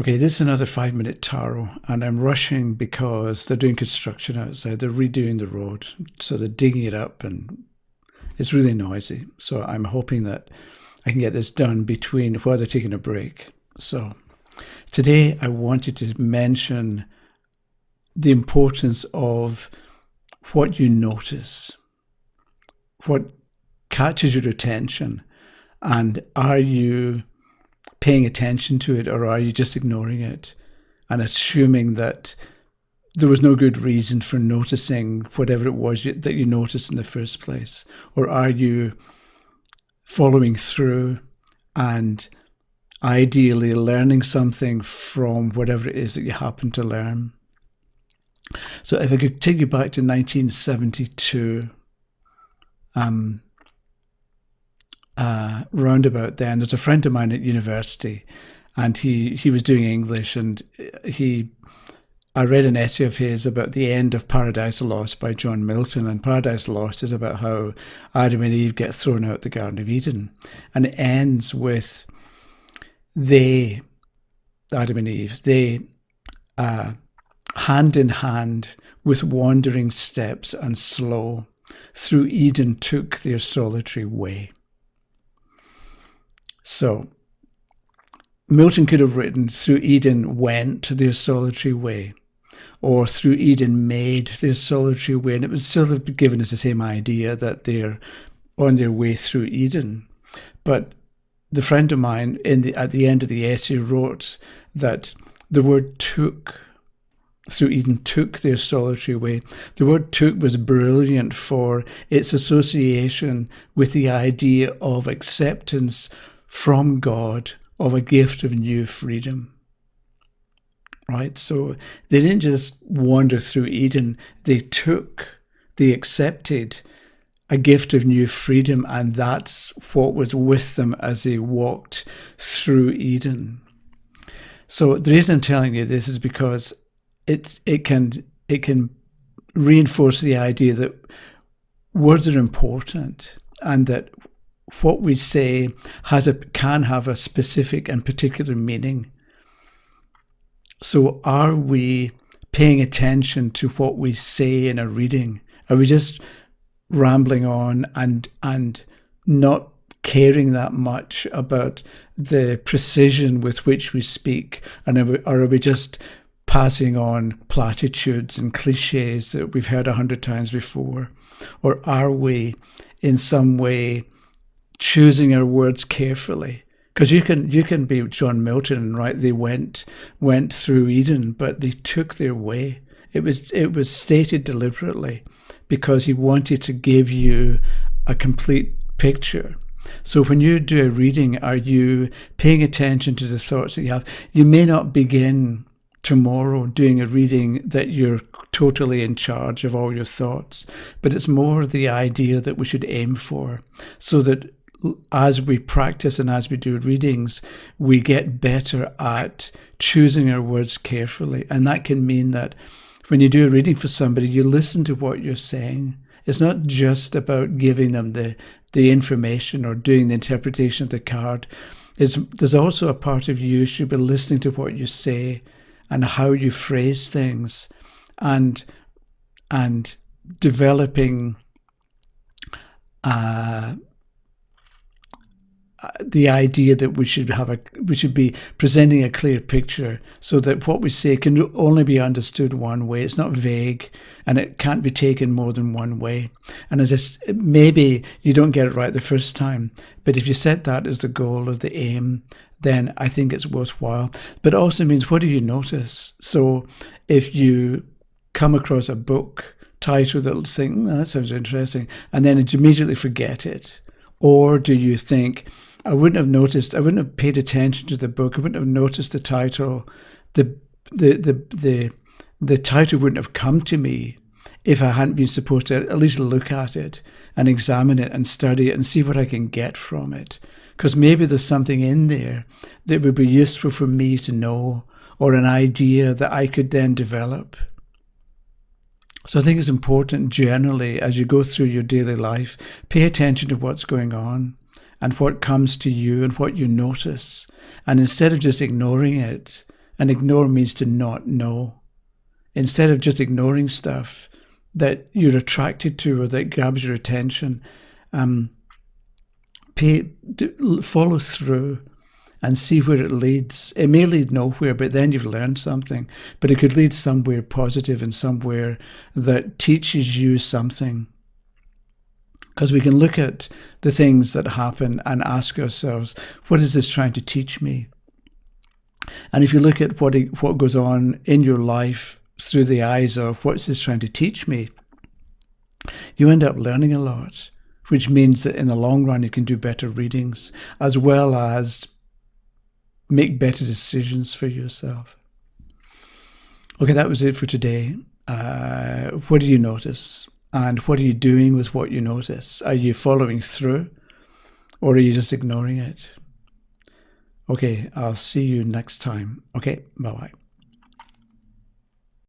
Okay, this is another 5-minute tarot, and I'm rushing because they're doing construction outside. They're redoing the road, so they're digging it up, and it's really noisy. So I'm hoping that I can get this done between while they're taking a break. So today I wanted to mention the importance of what you notice, what catches your attention, and are you paying attention to it, or are you just ignoring it and assuming that there was no good reason for noticing whatever it was that you noticed in the first place? Or are you following through and ideally learning something from whatever it is that you happen to learn? So if I could take you back to 1972, round about then, there's a friend of mine at university, and he was doing English, and I read an essay of his about the end of Paradise Lost by John Milton, and Paradise Lost is about how Adam and Eve get thrown out the Garden of Eden, and it ends with Adam and Eve, hand in hand with wandering steps and slow, through Eden took their solitary way. So Milton could have written, through Eden went their solitary way, or through Eden made their solitary way, and it would still have given us the same idea that they're on their way through Eden. But the friend of mine at the end of the essay wrote that the word took, through Eden took their solitary way. The word took was brilliant for its association with the idea of acceptance from God of a gift of new freedom. Right? So they didn't just wander through Eden, they accepted a gift of new freedom, and that's what was with them as they walked through Eden. So the reason I'm telling you this is because it can reinforce the idea that words are important, and that what we say can have a specific and particular meaning. So are we paying attention to what we say in a reading? Are we just rambling on and not caring that much about the precision with which we speak? Or are we just passing on platitudes and cliches that we've heard 100 times before? Or are we in some way choosing our words carefully? Because you can be John Milton, right? They went through Eden, but they took their way. It was stated deliberately because he wanted to give you a complete picture. So when you do a reading, are you paying attention to the thoughts that you have? You may not begin tomorrow doing a reading that you're totally in charge of all your thoughts, but it's more the idea that we should aim for, so that as we practice and as we do readings, we get better at choosing our words carefully. And that can mean that when you do a reading for somebody, you listen to what you're saying. It's not just about giving them the information or doing the interpretation of the card. There's also a part of you should be listening to what you say and how you phrase things, and developing the idea that we should be presenting a clear picture, so that what we say can only be understood one way. It's not vague, and it can't be taken more than one way. And maybe you don't get it right the first time, but if you set that as the goal or the aim, then I think it's worthwhile. But it also means, what do you notice? So if you come across a book title that'll think, that sounds interesting, and then immediately forget it, or do you think, I wouldn't have paid attention to the book, I wouldn't have noticed the title, the title wouldn't have come to me if I hadn't been supposed to at least look at it and examine it and study it and see what I can get from it. Because maybe there's something in there that would be useful for me to know, or an idea that I could then develop. So I think it's important generally, as you go through your daily life, pay attention to what's going on and what comes to you and what you notice. And instead of just ignoring it And ignore means to not know. Instead of just ignoring stuff that you're attracted to or that grabs your attention, follow through and see where it leads. It may lead nowhere, but then you've learned something. But it could lead somewhere positive and somewhere that teaches you something. Because we can look at the things that happen and ask ourselves, what is this trying to teach me? And if you look at what goes on in your life through the eyes of what's this trying to teach me, you end up learning a lot, which means that in the long run you can do better readings as well as make better decisions for yourself. Okay, that was it for today. What do you notice? And what are you doing with what you notice? Are you following through or are you just ignoring it? Okay, I'll see you next time. Okay, bye-bye.